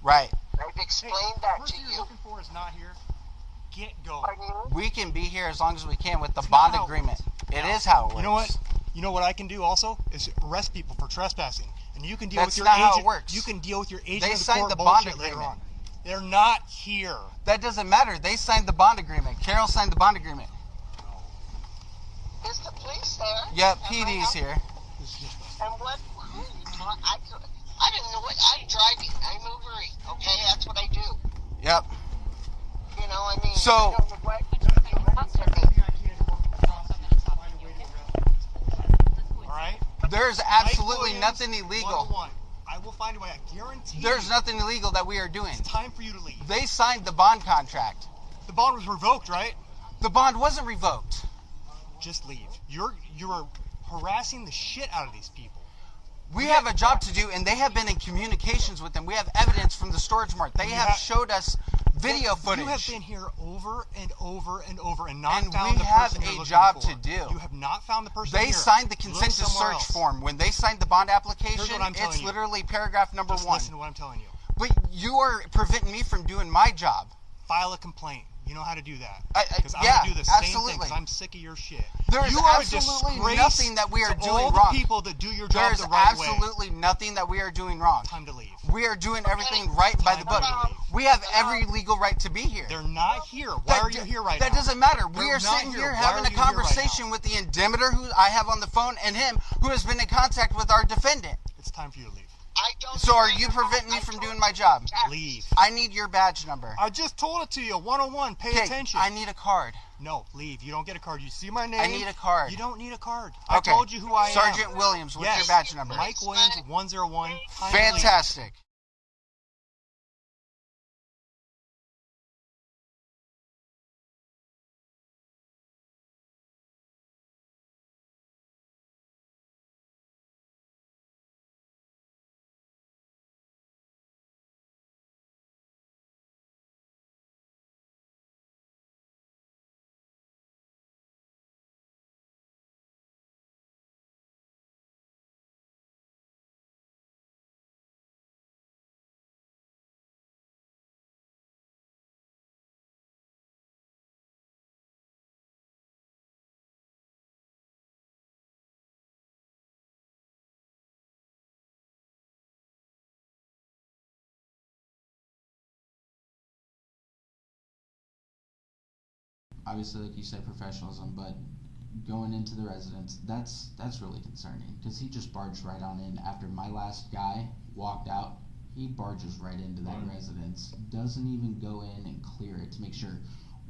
Right. I've explained that to The person you. you're looking for is not here. Get going. We can be here as long as we can with the bond agreement. It is how it works. You know what? You know what I can do also is arrest people for trespassing, and you can deal That's with your not agent. how it works. You can deal with your agent. They of the signed court the bond bullshit later agreement. on. They're not here. That doesn't matter. They signed the bond agreement. Carol signed the bond agreement. Is the police there? Yep, PD's here. This is just us. And what? Who are you talking? I didn't know what. I'm driving. I'm Ubering. Okay, that's what I do. Yep. You know, I mean. So- I don't know what you want from me. Alright? There's absolutely nothing illegal. 101. I will find a way. I guarantee There's you. nothing illegal that we are doing. It's time for you to leave. They signed the bond contract. The bond was revoked, right? The bond wasn't revoked. Just leave. You're harassing the shit out of these people. We have a job to do, and they have been in communications with them. We have evidence from the storage mart. They have showed us video footage. You have been here over and over and over and not And found we the have person you're a looking job for. to do. You have not found the person They here. signed the consent to Look somewhere search else. form. When they signed the bond application, Here's what I'm telling it's you. literally paragraph number Just 1. listen to what I'm telling you. But you are preventing me from doing my job. File a complaint. You know how to do that. I- Because I'm yeah, going to do the same absolutely. thing because I'm sick of your shit. There is you are absolutely a disgrace nothing that we are to doing all wrong. the people that do your There job is the right way. absolutely nothing that we are doing wrong. Time to leave. We are doing everything right by the book. Time to leave. We have every legal right to be here. They're not here. Why are you here right That now? doesn't matter. We They're are not sitting here. here Why having are a you here right conversation now? with the indemnitor who I have on the phone and him who has been in contact with our defendant. It's time for you to leave. I don't. So are you preventing me from doing my job? Leave. I need your badge number. I just told it to you. 101. Pay Okay, attention. I need a card. No, leave. You don't get a card. You see my name? I need a card. You don't need a card. Okay. I told you who I am. Sergeant Williams, what's Yes. your badge number? Mike Williams, 101. Time to leave. Fantastic. Obviously, like you said, professionalism, but going into the residence, that's really concerning because he just barged right on in after my last guy walked out. He barges right into that residence, doesn't even go in and clear it to make sure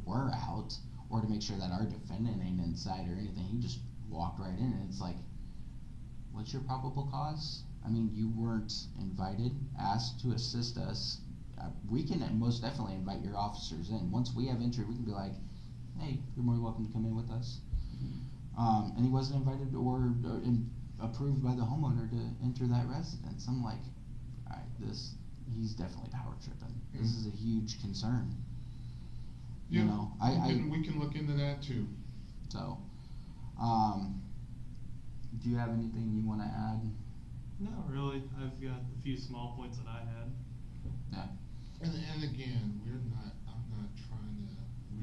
we're out or to make sure that our defendant ain't inside or anything. He just walked right in, and it's like, what's your probable cause? I mean, you weren't invited, asked to assist us. We can most definitely invite your officers in. Once we have entry, we can be like, hey, you're more than welcome to come in with us. And he wasn't invited or approved by the homeowner to enter that residence. I'm like, all right, he's definitely power tripping. This is a huge concern. Yeah, You know, we can look into that too. So, do you have anything you want to add? No, really. I've got a few small points that I had. Yeah. And again, we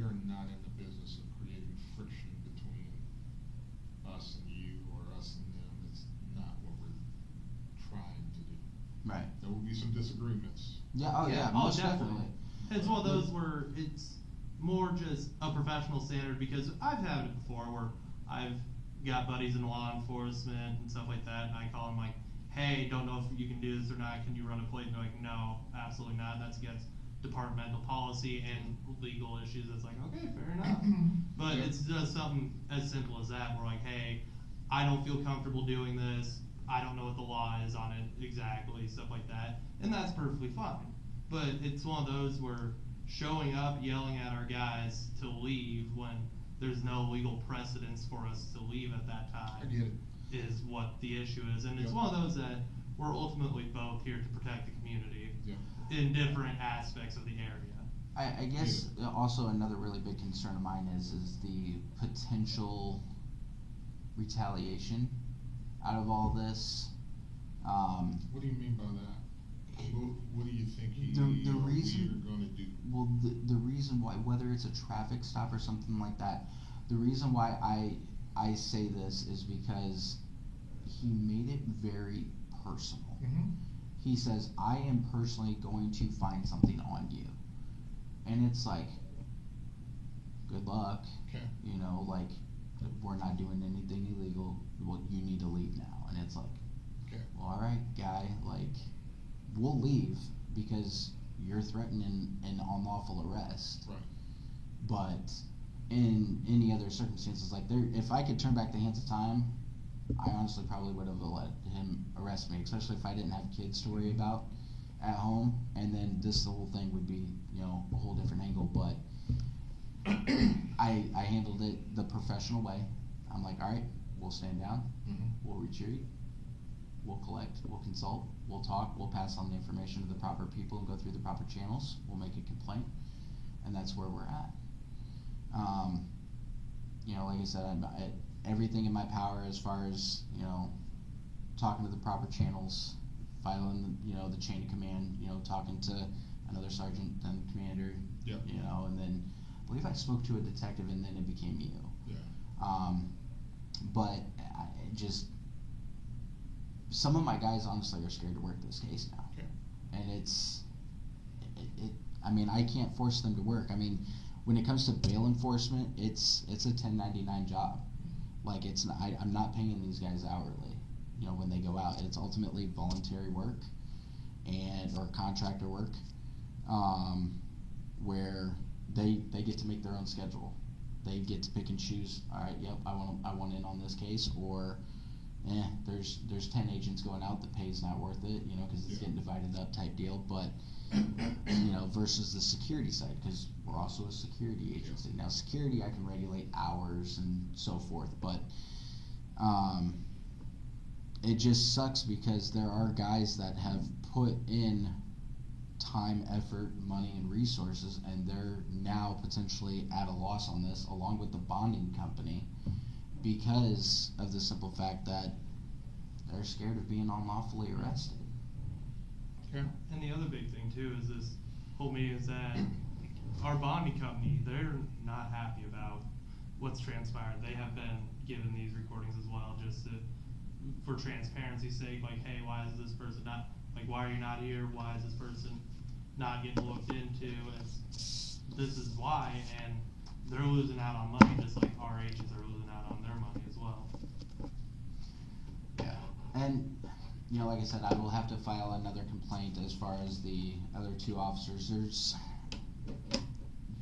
are not in the business of creating friction between us and you or us and them. It's not what we're trying to do. Right. There will be some disagreements. Yeah. Oh yeah. Most definitely. It's one of those where it's more just a professional standard because I've had it before where I've got buddies in law enforcement and stuff like that, and I call them like, hey, don't know if you can do this or not, can you run a plate? And they're like, no, absolutely not, that's against departmental policy and legal issues. It's like, okay, fair enough. But it's just something as simple as that. We're like, hey, I don't feel comfortable doing this, I don't know what the law is on it exactly, stuff like that, and that's perfectly fine. But it's one of those where showing up, yelling at our guys to leave when there's no legal precedence for us to leave at that time I get it. is what the issue is. And it's one of those that we're ultimately both here to protect the community in different aspects of the area. I guess also another really big concern of mine is the potential retaliation out of all this. What do you mean by that? What do you think he The or we reason- are going to do? Well, the reason why, whether it's a traffic stop or something like that, the reason why I say this is because he made it very personal. Mm-hmm. He says, I am personally going to find something on you. And it's like, good luck. Okay. You know, like, we're not doing anything illegal. Well, you need to leave now. And it's like, Okay. well, all right, guy, like, we'll leave because you're threatening an unlawful arrest. Right. But in any other circumstances, like, if I could turn back the hands of time, I honestly probably would have let him arrest me, especially if I didn't have kids to worry about at home. And then the whole thing would be, you know, a whole different angle. But I handled it the professional way. I'm like, all right, we'll stand down, Mm-hmm. we'll retreat, we'll collect, we'll consult, we'll talk, we'll pass on the information to the proper people and go through the proper channels, we'll make a complaint, and that's where we're at. You know, like I said, everything in my power as far as, you know, talking to the proper channels, filing, you know, the chain of command, you know, talking to another sergeant, then commander, Yep. you know, and then I believe I spoke to a detective and then it became you. Yeah. But some of my guys honestly are scared to work this case now. Okay. And I mean, I can't force them to work. I mean, when it comes to bail enforcement, it's a 1099 job. Like, it's not, I'm not paying these guys hourly, you know, when they go out. It's ultimately voluntary work or contractor work, where they get to make their own schedule. They get to pick and choose. All right, yep, I want in on this case, or there's 10 agents going out. The pay's not worth it, you know, because it's getting divided up type deal. But you know, versus the security side, because we're also a security agency. Now, security I can regulate hours and so forth, but it just sucks because there are guys that have put in time, effort, money, and resources, and they're now potentially at a loss on this, along with the bonding company, because of the simple fact that they're scared of being unlawfully arrested. Okay. And the other big thing too is this whole meeting is that our bonding company, they're not happy about what's transpired. They have been given these recordings as well, just for transparency's sake, like, hey, why is this person not, like, why are you not here? Why is this person not getting looked into? This is why, and they're losing out on money just like our agents are losing out on their money as well. Yeah. And, you know, like I said, I will have to file another complaint as far as the other two officers. There's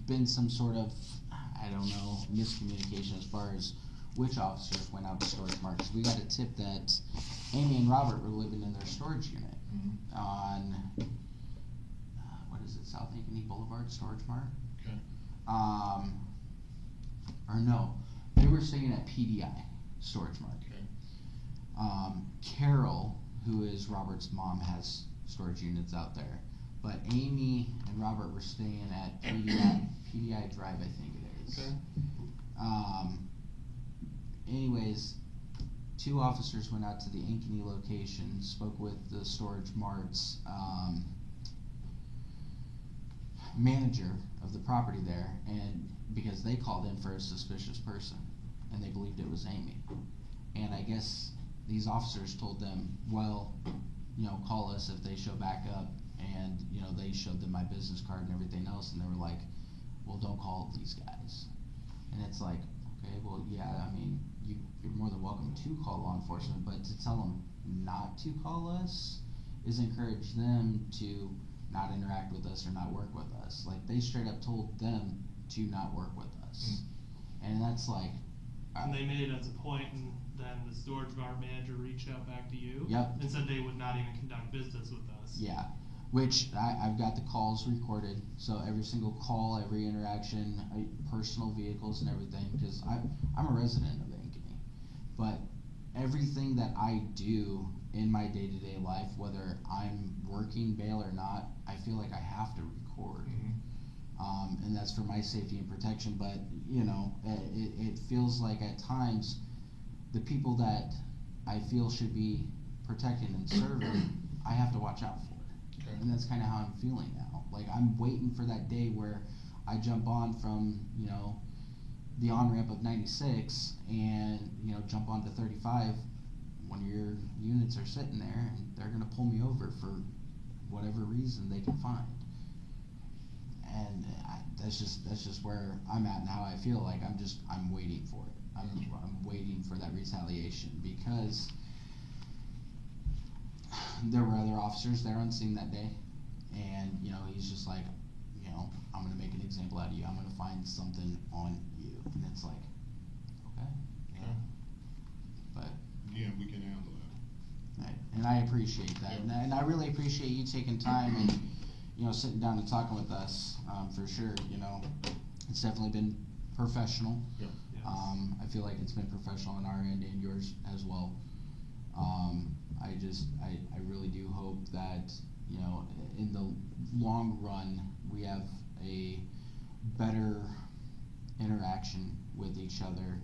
been some sort of, I don't know, miscommunication as far as which officers went out to storage mart. 'Cause we got a tip that Amy and Robert were living in their storage unit on, what is it, South Ankeny Boulevard Storage Mart? Okay. Or no, they were staying at PDI Storage Mart. Okay. Carol, who is Robert's mom, has storage units out there, but Amy and Robert were staying at PDI Drive, I think it is. Okay. Anyways, two officers went out to the Ankeny location, spoke with the storage mart's manager of the property there, and because they called in for a suspicious person, and they believed it was Amy. And I guess these officers told them, well, you know, call us if they show back up, and, you know, they showed them my business card and everything else, and they were like, well, don't call these guys. And it's like, okay, well, yeah, I mean, you're more than welcome to call law enforcement, but to tell them not to call us is encourage them to not interact with us or not work with us. Like, they straight up told them to not work with us. And that's like... And they made it as a point, and then the storage mart manager reached out back to you and said they would not even conduct business with us. Yeah, which I've got the calls recorded, so every single call, every interaction, personal vehicles and everything, because I'm a resident of Ankeny. But everything that I do in my day-to-day life, whether I'm working bail or not, I feel like I have to record. And that's for my safety and protection, but, you know, it feels like at times the people that I feel should be protecting and serving, I have to watch out for. and that's kind of how I'm feeling now. Like, I'm waiting for that day where I jump on from, the on-ramp of 96 and, jump onto 35 when your units are sitting there and they're going to pull me over for whatever reason they can find. And that's just where I'm at and how I feel. Like, I'm waiting for it. I'm waiting for that retaliation, because there were other officers there on scene that day, and he's just like, I'm gonna make an example out of you. I'm gonna find something on you, and it's like, okay, yeah, but Yeah, we can handle that. and I appreciate that, and I really appreciate you taking time and sitting down and talking with us, for sure. It's definitely been professional. Yeah. Yes. I feel like it's been professional on our end and yours as well. I really do hope that, in the long run, we have a better interaction with each other